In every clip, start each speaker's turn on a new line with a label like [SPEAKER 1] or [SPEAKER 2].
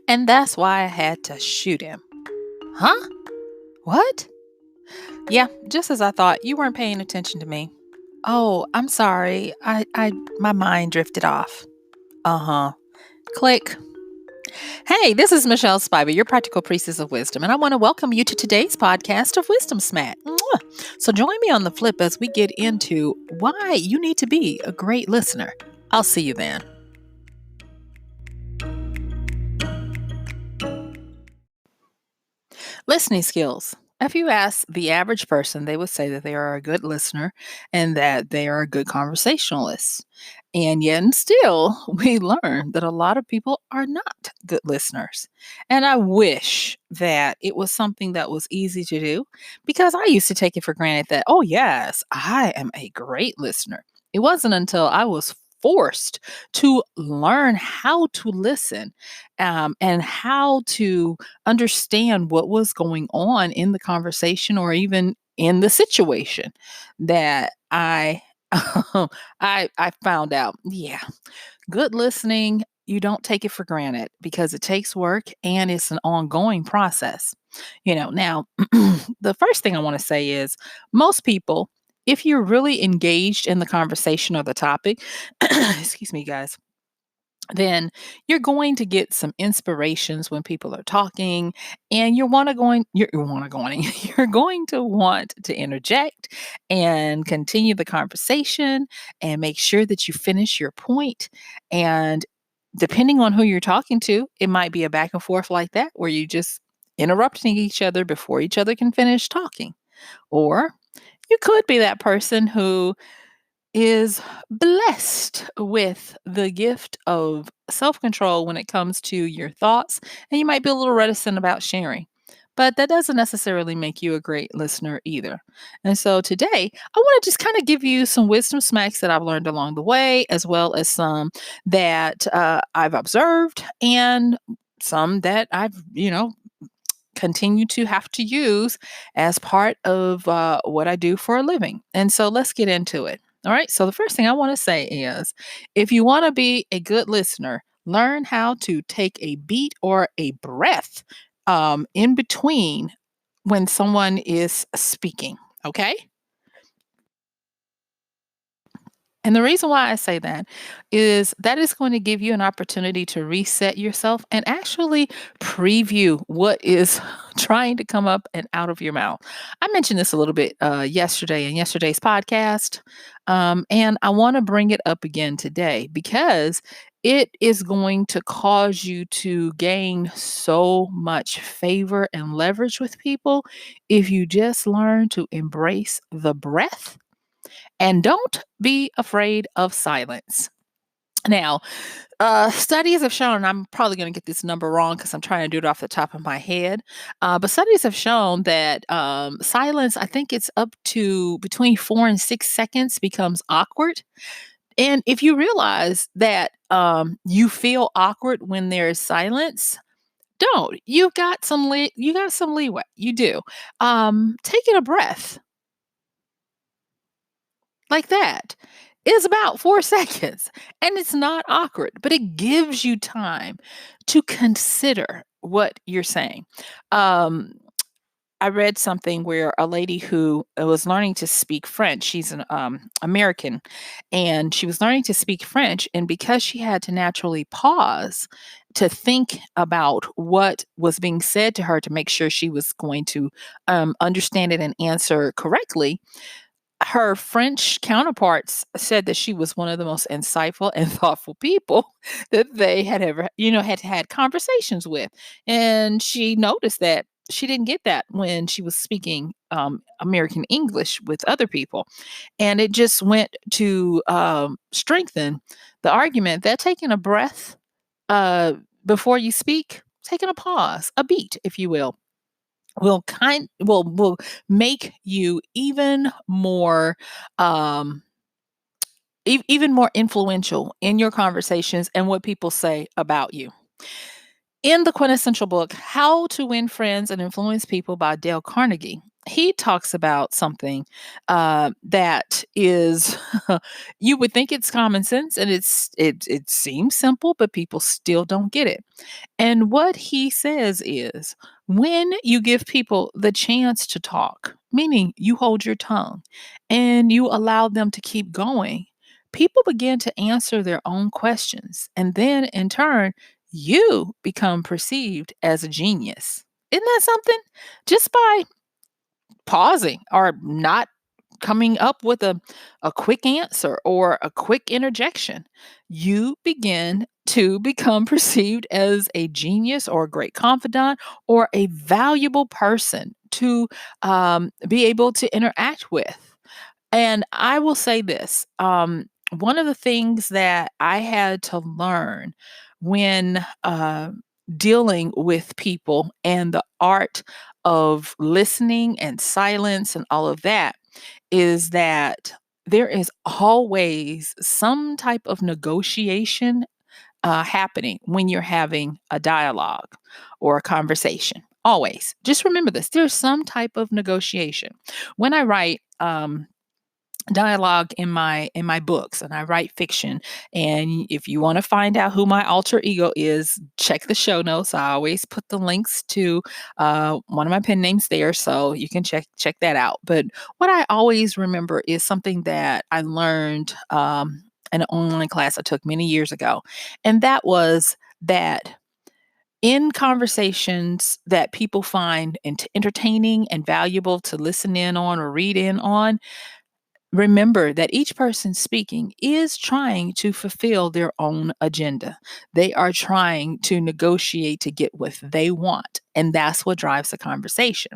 [SPEAKER 1] And that's why I had to shoot him. Huh? What? Yeah, just as I thought. You weren't paying attention to me. Oh, I'm sorry. My mind drifted off. Uh-huh. Click. Hey, this is MichelleSpiva, your practical priestess of wisdom, and I want to welcome you to today's podcast of Wisdom Smack. Mwah. So join me on the flip as we get into why you need to be a great listener. I'll see you then. Listening skills. If you ask the average person, they would say that they are a good listener and that they are a good conversationalist. And yet, and still, we learn that a lot of people are not good listeners. And I wish that it was something that was easy to do because I used to take it for granted that, oh, yes, I am a great listener. It wasn't until I was forced to learn how to listen and how to understand what was going on in the conversation or even in the situation that I I found out, yeah, good listening, you don't take it for granted because it takes work and it's an ongoing process. Now the first thing I want to say is most people, if you're really engaged in the conversation or the topic, excuse me, guys, then you're going to get some inspirations when people are talking and you're going to want to interject and continue the conversation and make sure that you finish your point. And depending on who you're talking to, it might be a back and forth like that where you just interrupting each other before each other can finish talking. Or you could be that person who is blessed with the gift of self control when it comes to your thoughts, and you might be a little reticent about sharing. But that doesn't necessarily make you a great listener either. And so today, I want to just kind of give you some wisdom smacks that I've learned along the way, as well as some that I've observed and some that I've, continue to have to use as part of what I do for a living. And so let's get into it. All right. So the first thing I want to say is if you want to be a good listener, learn how to take a beat or a breath in between when someone is speaking. Okay. And the reason why I say that is going to give you an opportunity to reset yourself and actually preview what is trying to come up and out of your mouth. I mentioned this a little bit yesterday in yesterday's podcast, and I want to bring it up again today because it is going to cause you to gain so much favor and leverage with people if you just learn to embrace the breath and don't be afraid of silence. Now, studies have shown, and I'm probably going to get this number wrong because I'm trying to do it off the top of my head, but studies have shown that silence, I think it's up to between 4 and 6 seconds becomes awkward. And if you realize that you feel awkward when there's silence, don't. You got some leeway. You do. Taking a breath like that is about 4 seconds and it's not awkward, but it gives you time to consider what you're saying. Um, I read something where a lady who was learning to speak French, she's an American, and she was learning to speak French. And because she had to naturally pause to think about what was being said to her to make sure she was going to understand it and answer correctly, her French counterparts said that she was one of the most insightful and thoughtful people that they had ever, had conversations with. And she noticed that she didn't get that when she was speaking American English with other people. And it just went to strengthen the argument that taking a breath uh, before you speak, taking a pause, a beat, if you will make you even more um even more influential in your conversations and what people say about you. In the quintessential book How to Win Friends and Influence People by Dale Carnegie, he talks about something that is you would think it's common sense, and it seems simple, but people still don't get it. And what he says is, when you give people the chance to talk, meaning you hold your tongue and you allow them to keep going, people begin to answer their own questions. And then in turn, you become perceived as a genius. Isn't that something? Just by pausing or not coming up with a quick answer or a quick interjection, you begin to become perceived as a genius or a great confidant or a valuable person to be able to interact with. And I will say this, one of the things that I had to learn when dealing with people and the art of listening and silence and all of that is that there is always some type of negotiation happening when you're having a dialogue or a conversation. Always. Just remember this, there's some type of negotiation. When I write, dialogue in my books, and I write fiction, and if you want to find out who my alter ego is, check the show notes. I always put the links to one of my pen names there, so you can check that out. But what I always remember is something that I learned in an online class I took many years ago, and that was that in conversations that people find entertaining and valuable to listen in on or read in on, remember that each person speaking is trying to fulfill their own agenda. They are trying to negotiate to get what they want. And that's what drives the conversation.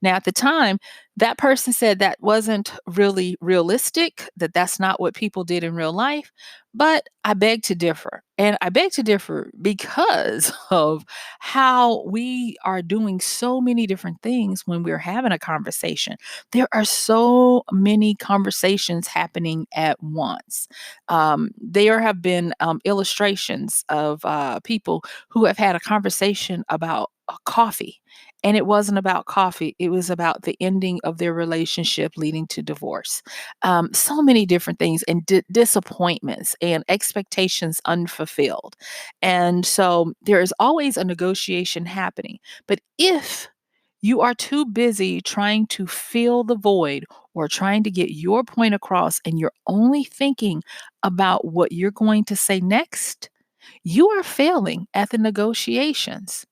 [SPEAKER 1] Now, at the time, that person said that wasn't really realistic, that that's not what people did in real life. But I beg to differ. And I beg to differ because of how we are doing so many different things when we're having a conversation. There are so many conversations happening at once. There have been illustrations of people who have had a conversation about coffee. And it wasn't about coffee, it was about the ending of their relationship leading to divorce. So many different things, and disappointments and expectations unfulfilled. And so there is always a negotiation happening. But if you are too busy trying to fill the void or trying to get your point across, and you're only thinking about what you're going to say next, you are failing at the negotiations.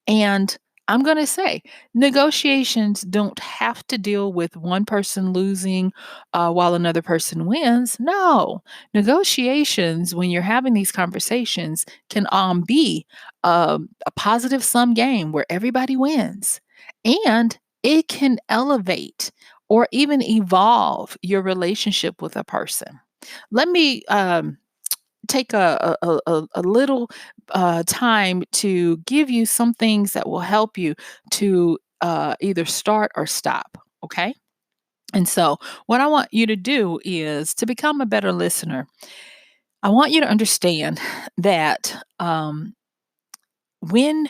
[SPEAKER 1] And I'm going to say, negotiations don't have to deal with one person losing while another person wins. No, negotiations, when you're having these conversations, can be a positive sum game where everybody wins. And it can elevate or even evolve your relationship with a person. Let me take a little time to give you some things that will help you to either start or stop. Okay. And so, what I want you to do is to become a better listener. I want you to understand that when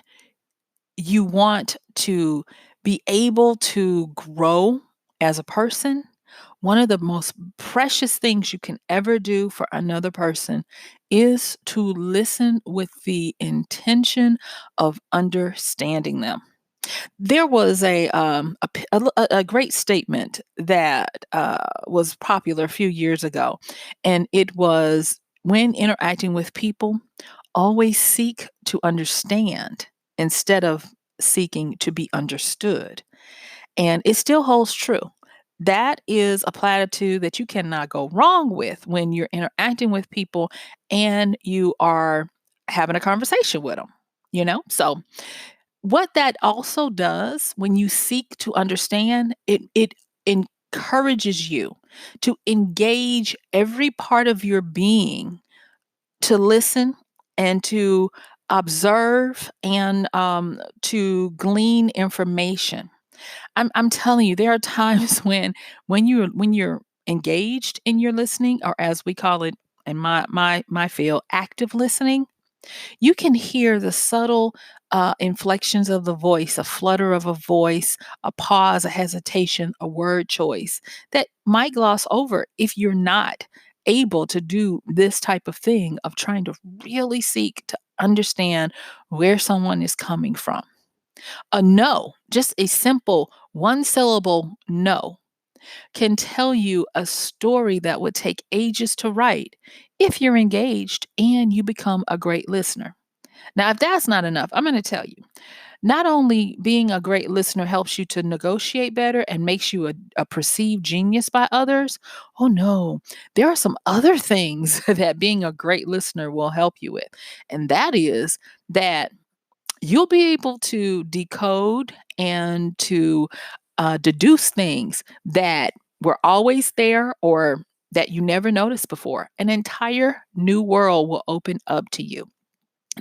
[SPEAKER 1] you want to be able to grow as a person, one of the most precious things you can ever do for another person is to listen with the intention of understanding them. There was a great statement that was popular a few years ago, and it was, when interacting with people, always seek to understand instead of seeking to be understood. And it still holds true. That is a platitude that you cannot go wrong with when you're interacting with people and you are having a conversation with them, you know? So, what that also does when you seek to understand, it encourages you to engage every part of your being to listen and to observe and to glean information. I'm telling you, there are times when you're engaged in your listening, or as we call it in my field, active listening. You can hear the subtle inflections of the voice, a flutter of a voice, a pause, a hesitation, a word choice that might gloss over if you're not able to do this type of thing of trying to really seek to understand where someone is coming from. A no, just a simple one syllable no, can tell you a story that would take ages to write if you're engaged and you become a great listener. Now, if that's not enough, I'm going to tell you, not only being a great listener helps you to negotiate better and makes you a perceived genius by others. Oh, no, there are some other things that being a great listener will help you with. And that is that you'll be able to decode and to deduce things that were always there or that you never noticed before. An entire new world will open up to you.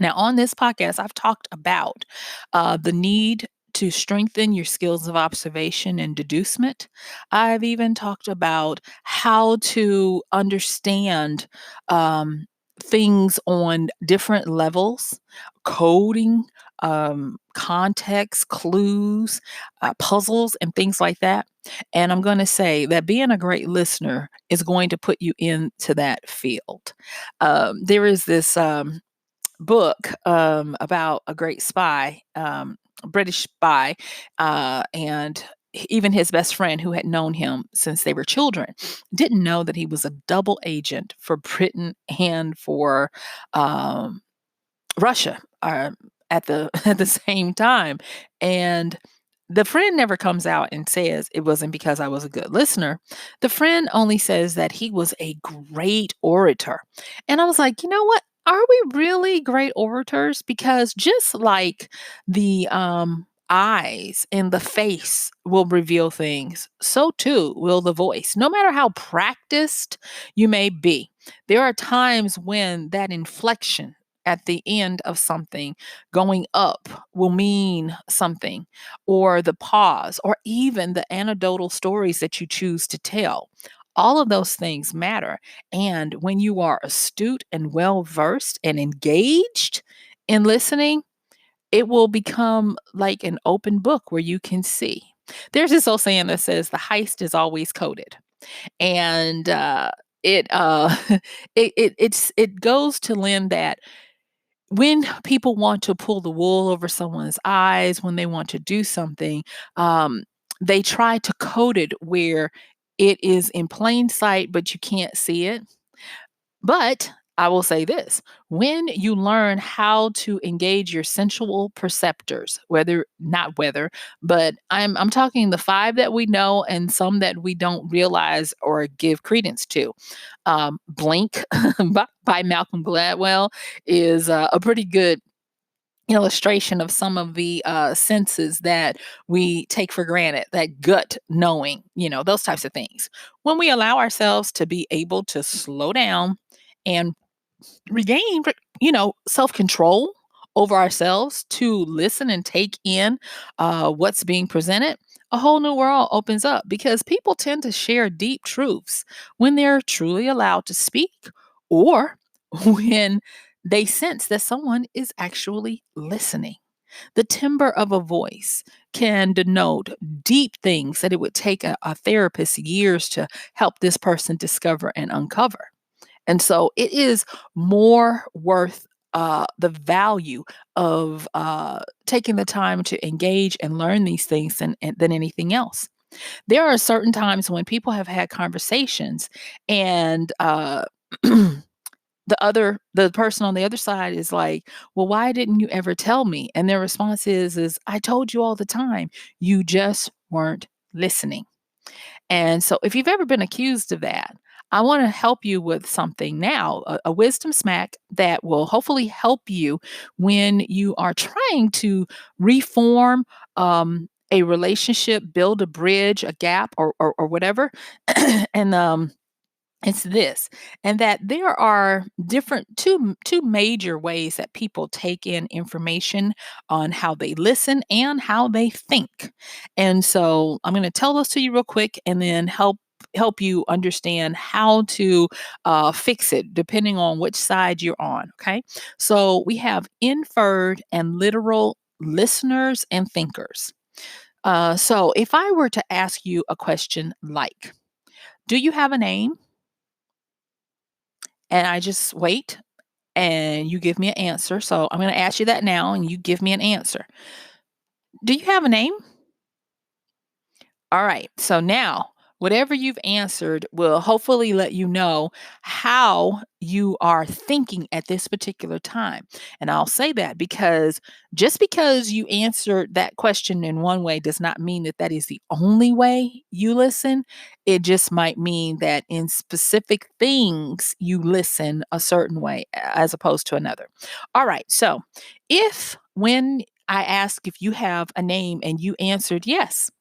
[SPEAKER 1] Now, on this podcast, I've talked about the need to strengthen your skills of observation and deducement. I've even talked about how to understand things on different levels, coding, context, clues, puzzles, and things like that. And I'm going to say that being a great listener is going to put you into that field. There is this book about a great spy, British spy, and even his best friend, who had known him since they were children, didn't know that he was a double agent for Britain and for um, Russia at the at the same time. And the friend never comes out and says it wasn't because I was a good listener. The friend only says that he was a great orator. And I was like, you know what? Are we really great orators? Because just like the eyes and the face will reveal things, so too will the voice. No matter how practiced you may be, there are times when that inflection at the end of something going up will mean something, or the pause, or even the anecdotal stories that you choose to tell. All of those things matter. And when you are astute and well versed and engaged in listening, it will become like an open book where you can see. There's this old saying that says the heist is always coded. And it it goes to lend that when people want to pull the wool over someone's eyes, when they want to do something, um, they try to code it where it is in plain sight, but you can't see it. But I will say this, when you learn how to engage your sensual perceptors, not whether, but I'm talking the five that we know and some that we don't realize or give credence to. Blink by Malcolm Gladwell is a pretty good illustration of some of the senses that we take for granted, that gut knowing, those types of things. When we allow ourselves to be able to slow down and regain, self-control over ourselves to listen and take in what's being presented, a whole new world opens up because people tend to share deep truths when they're truly allowed to speak or when they sense that someone is actually listening. The timbre of a voice can denote deep things that it would take a therapist years to help this person discover and uncover. And so it is more worth the value of taking the time to engage and learn these things than anything else. There are certain times when people have had conversations and the person on the other side is like, well, why didn't you ever tell me? And their response is I told you all the time. You just weren't listening. And so, if you've ever been accused of that, I want to help you with something now, a wisdom smack that will hopefully help you when you are trying to reform a relationship, build a bridge, a gap, or whatever. And it's this, and that there are different two major ways that people take in information on how they listen and how they think. And so I'm going to tell those to you real quick and then help help you understand how to fix it depending on which side you're on. Okay. So we have inferred and literal listeners and thinkers. So if I were to ask you a question like, do you have a name? And I just wait and you give me an answer. So I'm going to ask you that now and you give me an answer. Do you have a name? All right. So now, whatever you've answered will hopefully let you know how you are thinking at this particular time. And I'll say that because just because you answered that question in one way does not mean that that is the only way you listen. It just might mean that in specific things, you listen a certain way as opposed to another. All right. So if when I ask if you have a name and you answered yes,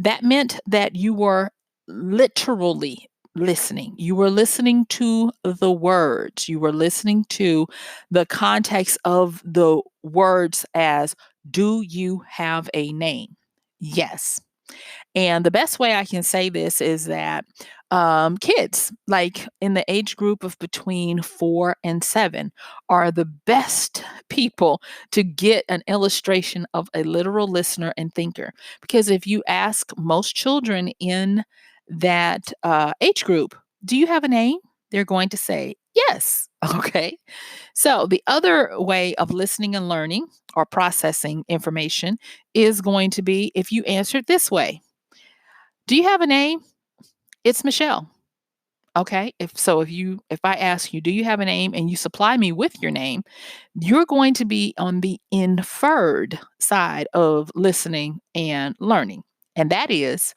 [SPEAKER 1] that meant that you were literally listening. You were listening to the words. You were listening to the context of the words as, do you have a name? Yes. And the best way I can say this is that kids, like in the age group of between 4 and 7, are the best people to get an illustration of a literal listener and thinker. Because if you ask most children in that age group, do you have a name? They're going to say, yes. Okay. So the other way of listening and learning or processing information is going to be if you answer it this way. Do you have a name? It's Michelle. Okay. If I ask you, do you have a name and you supply me with your name, you're going to be on the inferred side of listening and learning. And that is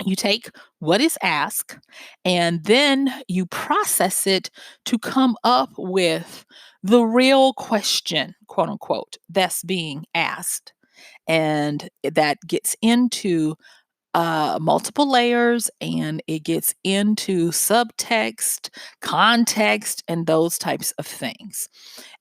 [SPEAKER 1] you take what is asked and then you process it to come up with the real question, quote unquote, that's being asked. And that gets into multiple layers and it gets into subtext, context, and those types of things.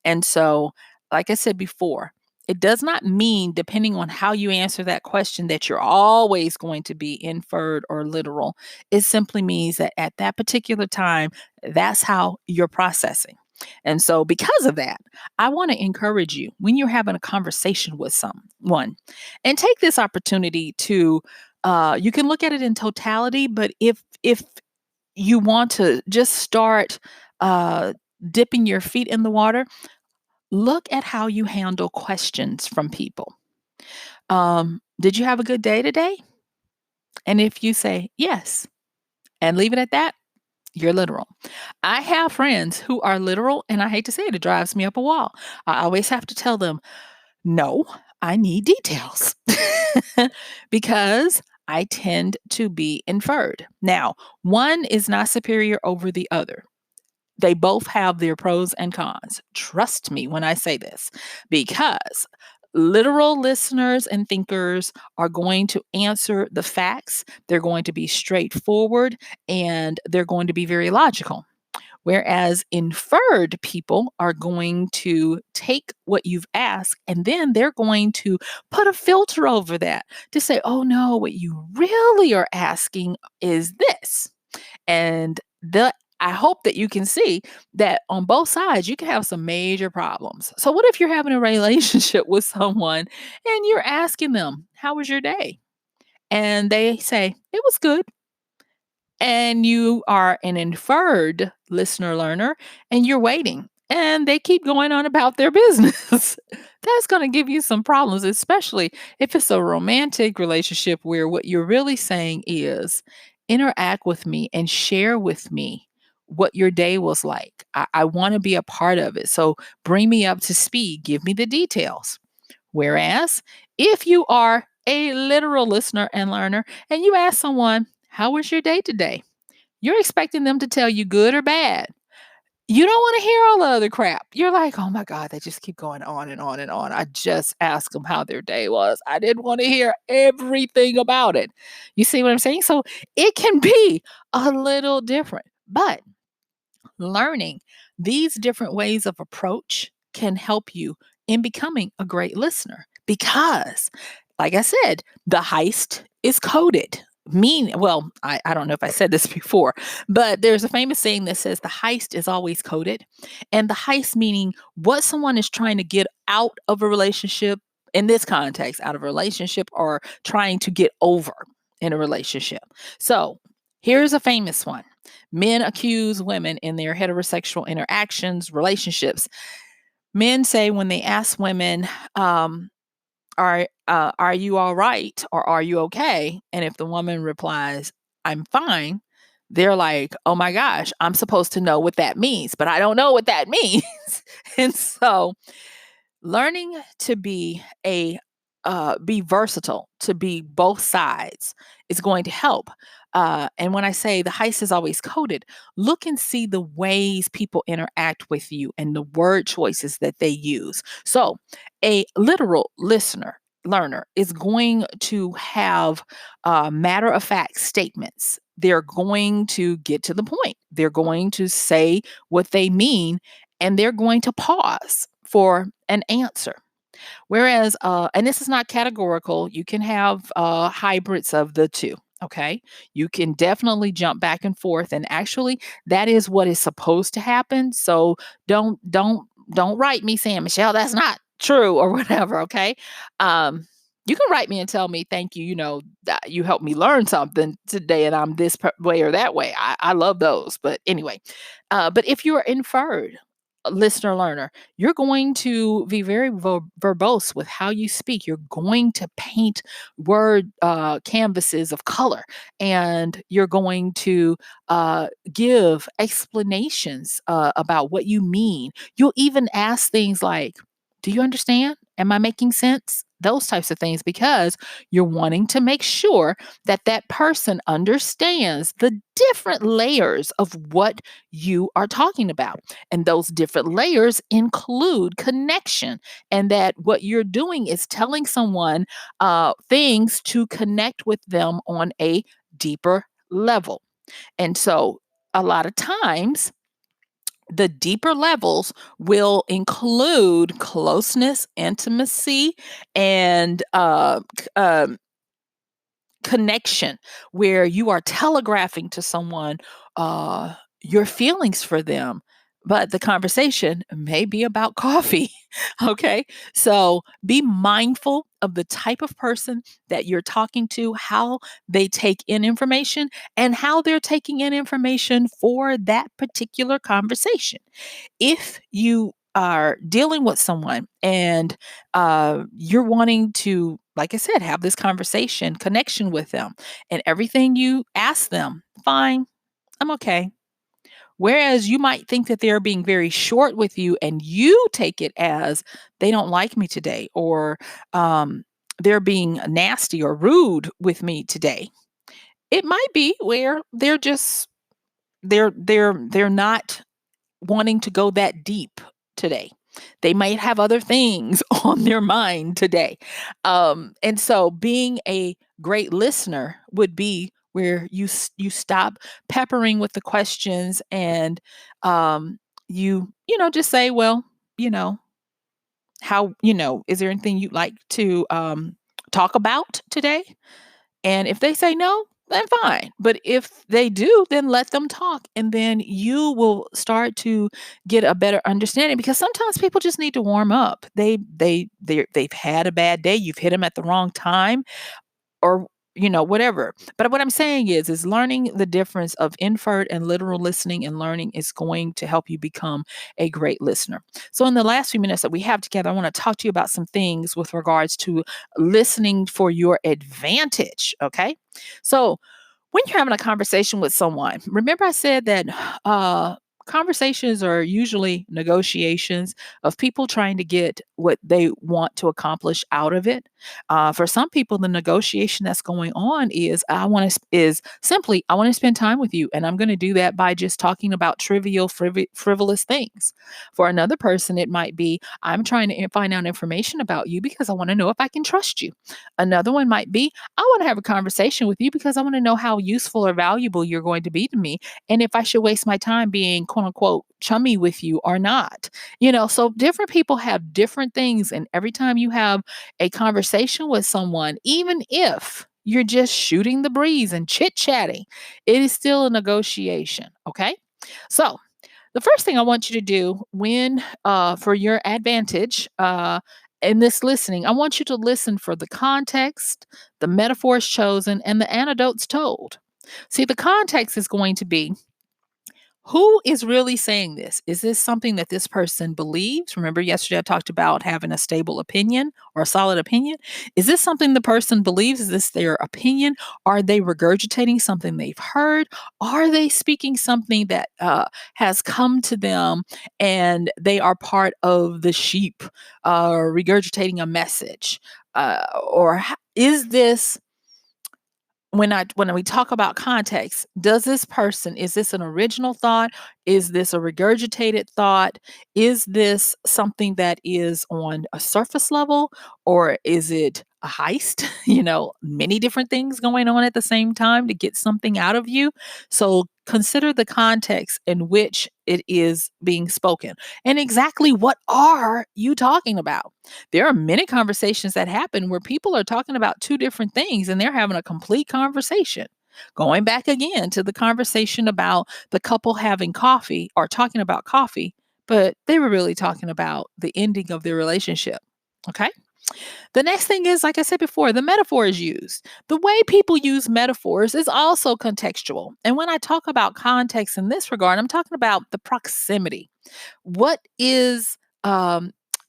[SPEAKER 1] And so, like I said before, it does not mean, depending on how you answer that question, that you're always going to be inferred or literal. It simply means that at that particular time, that's how you're processing. And so, because of that, I want to encourage you when you're having a conversation with someone and take this opportunity to you can look at it in totality, but if you want to just start uh, dipping your feet in the water, look at how you handle questions from people. Did you have a good day today? And if you say yes, and leave it at that, you're literal. I have friends who are literal, and I hate to say it, it drives me up a wall. I always have to tell them, no, I need details because I tend to be inferred. Now, one is not superior over the other. They both have their pros and cons. Trust me when I say this, because literal listeners and thinkers are going to answer the facts. They're going to be straightforward and they're going to be very logical. Whereas inferred people are going to take what you've asked and then they're going to put a filter over that to say, oh no, what you really are asking is this. And I hope that you can see that on both sides, you can have some major problems. So, what if you're having a relationship with someone and you're asking them, how was your day? And they say, it was good, and you are an inferred listener learner and you're waiting and they keep going on about their business. That's going to give you some problems, especially if it's a romantic relationship where what you're really saying is interact with me and share with me what your day was like. I want to be a part of it. So bring me up to speed, give me the details. Whereas if you are a literal listener and learner and you ask someone, how was your day today? You're expecting them to tell you good or bad. You don't want to hear all the other crap. You're like, oh my God, they just keep going on and on and on. I just asked them how their day was. I didn't want to hear everything about it. You see what I'm saying? So it can be a little different, but learning these different ways of approach can help you in becoming a great listener because, like I said, the heist is coded. I don't know if I said this before, but there's a famous saying that says the heist is always coded. And the heist meaning what someone is trying to get out of a relationship, in this context, out of a relationship, or trying to get over in a relationship. So here's a famous one. Men accuse women in their heterosexual interactions, relationships. Men say when they ask women, are you all right or are you okay? And if the woman replies, I'm fine, they're like, oh my gosh, I'm supposed to know what that means, but I don't know what that means. And so learning to be versatile, to be both sides is going to help. And when I say the heist is always coded, look and see the ways people interact with you and the word choices that they use. So, a literal learner is going to have matter of fact statements. They're going to get to the point. They're going to say what they mean, and they're going to pause for an answer. Whereas, and this is not categorical, you can have hybrids of the two. Okay. You can definitely jump back and forth. And actually, that is what is supposed to happen. So don't write me saying, Michelle, that's not true or whatever. Okay. You can write me and tell me, thank you. That you helped me learn something today and I'm this way or that way. I love those. But anyway, but if you're inferred, listener learner, you're going to be very verbose with how you speak. You're going to paint word canvases of color, and you're going to give explanations about what you mean. You'll even ask things like, do you understand? Am I making sense? Those types of things, because you're wanting to make sure that that person understands the different layers of what you are talking about. And those different layers include connection, and that what you're doing is telling someone things to connect with them on a deeper level. And so, a lot of times, the deeper levels will include closeness, intimacy, and connection, where you are telegraphing to someone your feelings for them, but the conversation may be about coffee. Okay. So be mindful of the type of person that you're talking to, how they take in information, and how they're taking in information for that particular conversation. If you are dealing with someone and you're wanting to, like I said, have this conversation, connection with them, and everything you ask them, fine, I'm okay. Whereas you might think that they're being very short with you and you take it as they don't like me today, or they're being nasty or rude with me today. It might be where they're not wanting to go that deep today. They might have other things on their mind today. And so being a great listener would be where you stop peppering with the questions, and just say, well, you know, is there anything you'd like to talk about today? And if they say no, then fine. But if they do, then let them talk. And then you will start to get a better understanding, because sometimes people just need to warm up. They've had a bad day. You've hit them at the wrong time, or whatever. But what I'm saying is learning the difference of inferred and literal listening and learning is going to help you become a great listener. So in the last few minutes that we have together, I want to talk to you about some things with regards to listening for your advantage. Okay. So when you're having a conversation with someone, remember I said that conversations are usually negotiations of people trying to get what they want to accomplish out of it. For some people, the negotiation that's going on is simply I want to spend time with you, and I'm going to do that by just talking about trivial, frivolous things. For another person, it might be I'm trying to find out information about you because I want to know if I can trust you. Another one might be I want to have a conversation with you because I want to know how useful or valuable you're going to be to me, and if I should waste my time being quote unquote chummy with you or not. So different people have different things. And every time you have a conversation with someone, even if you're just shooting the breeze and chit chatting. It is still a negotiation. Okay. So, the first thing I want you to do for your advantage, in this listening, I want you to listen for the context, the metaphors chosen, and the anecdotes told. See, the context is going to be, who is really saying this? Is this something that this person believes? Remember, yesterday I talked about having a stable opinion or a solid opinion. Is this something the person believes? Is this their opinion? Are they regurgitating something they've heard? Are they speaking something that has come to them and they are part of the sheep regurgitating a message? Is this, when we talk about context, is this an original thought? Is this a regurgitated thought? Is this something that is on a surface level, or is it a heist? Many different things going on at the same time to get something out of you. So consider the context in which it is being spoken, and exactly what are you talking about. There are many conversations that happen where people are talking about two different things and they're having a complete conversation. Going back again to the conversation about the couple having coffee or talking about coffee, but they were really talking about the ending of their relationship. Okay. The next thing is, like I said before, the metaphor is used. The way people use metaphors is also contextual. And when I talk about context in this regard, I'm talking about the proximity. What is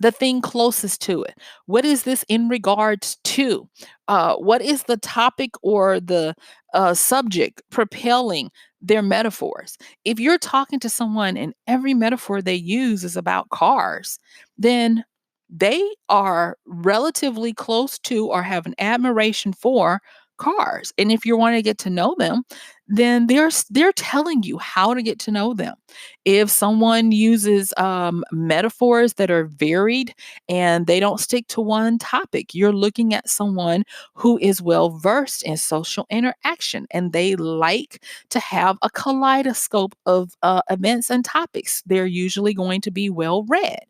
[SPEAKER 1] the thing closest to it? What is this in regards to? What is the topic or the subject propelling their metaphors? If you're talking to someone and every metaphor they use is about cars, then they are relatively close to or have an admiration for cars. And if you're wanting to get to know them, then they're telling you how to get to know them. If someone uses metaphors that are varied and they don't stick to one topic, you're looking at someone who is well versed in social interaction and they like to have a kaleidoscope of events and topics. They're usually going to be well read.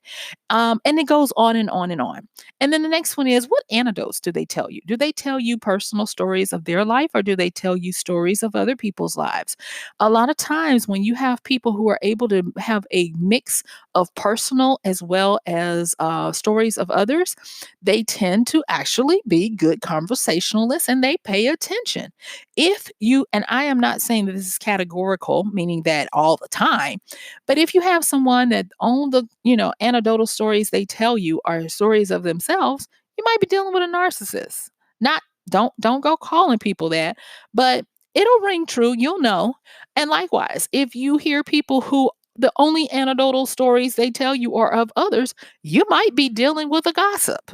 [SPEAKER 1] And it goes on and on and on. And then the next one is, what anecdotes do they tell you? Do they tell you personal stories of their life, or do they tell you stories of other people's lives? A lot of times when you have people who are able to have a mix of personal as well as stories of others, they tend to actually be good conversationalists and they pay attention. And I am not saying that this is categorical, meaning that all the time, but if you have someone that on the, anecdotal stories they tell you are stories of themselves, you might be dealing with a narcissist. Not don't go calling people that, but it'll ring true, you'll know. And likewise, if you hear people who the only anecdotal stories they tell you are of others, you might be dealing with a gossip,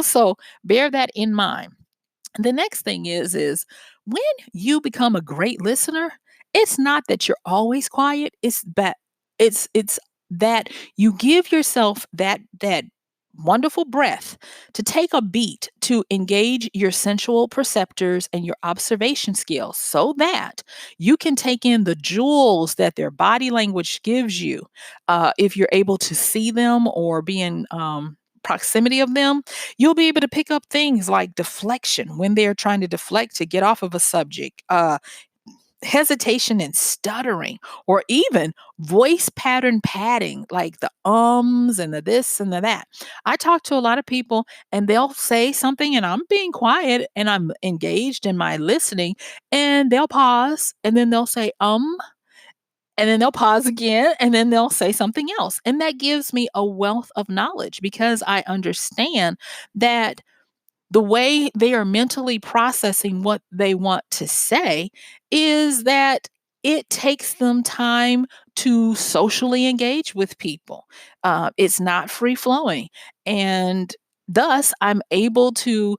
[SPEAKER 1] So bear that in mind. The next thing is when you become a great listener, it's not that you're always quiet, it's that you give yourself that wonderful breath to take a beat to engage your sensual perceptors and your observation skills so that you can take in the jewels that their body language gives you. If you're able to see them or be in proximity of them, you'll be able to pick up things like deflection when they're trying to deflect to get off of a subject, hesitation and stuttering, or even voice pattern padding, like the ums and the this and the that. I talk to a lot of people and they'll say something and I'm being quiet and I'm engaged in my listening, and they'll pause and then they'll say, and then they'll pause again and then they'll say something else. And that gives me a wealth of knowledge because I understand that the way they are mentally processing what they want to say is that it takes them time to socially engage with people. It's not free flowing. And thus, I'm able to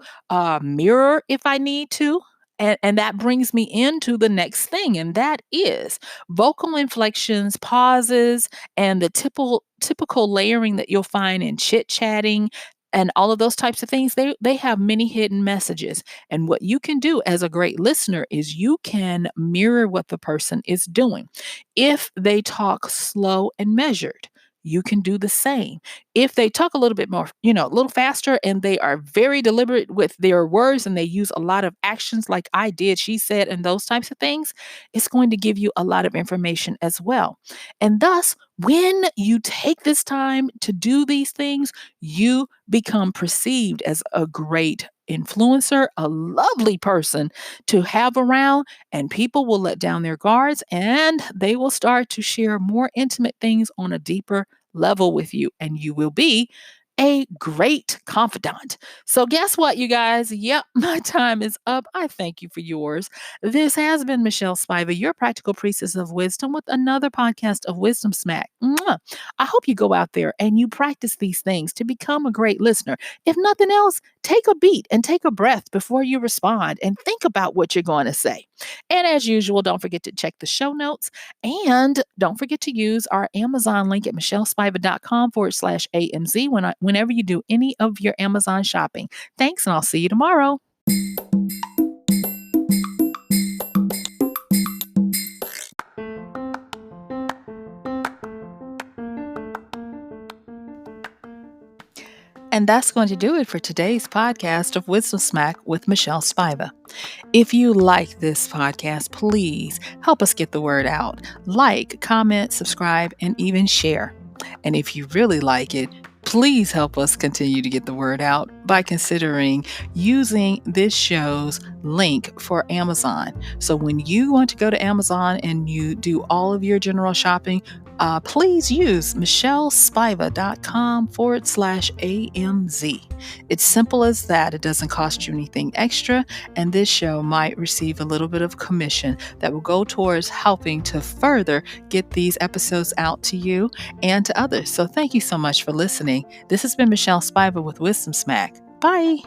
[SPEAKER 1] mirror if I need to. And that brings me into the next thing, and that is vocal inflections, pauses, and the typical layering that you'll find in chit chatting and all of those types of things. They have many hidden messages. And what you can do as a great listener is you can mirror what the person is doing. If they talk slow and measured, you can do the same. If they talk a little bit more, a little faster, and they are very deliberate with their words and they use a lot of actions like I did, she said, and those types of things, it's going to give you a lot of information as well. And thus, when you take this time to do these things, you become perceived as a great influencer, a lovely person to have around, and people will let down their guards and they will start to share more intimate things on a deeper level with you, and you will be a great confidant. So, guess what, you guys? Yep, my time is up. I thank you for yours. This has been MichelleSpiva, your practical priestess of wisdom, with another podcast of Wisdom Smack. Mwah. I hope you go out there and you practice these things to become a great listener. If nothing else, take a beat and take a breath before you respond and think about what you're going to say. And as usual, don't forget to check the show notes and don't forget to use our Amazon link at michellespiva.com/AMZ whenever you do any of your Amazon shopping. Thanks, and I'll see you tomorrow. And that's going to do it for today's podcast of Wisdom Smack with MichelleSpiva. If you like this podcast, please help us get the word out. Like, comment, subscribe, and even share. And if you really like it, please help us continue to get the word out by considering using this show's link for Amazon. So when you want to go to Amazon and you do all of your general shopping, please use michellespivacom/AMZ. It's simple as that. It doesn't cost you anything extra, and this show might receive a little bit of commission that will go towards helping to further get these episodes out to you and to others. So thank you so much for listening. This has been MichelleSpiva with Wisdom Smack. Bye.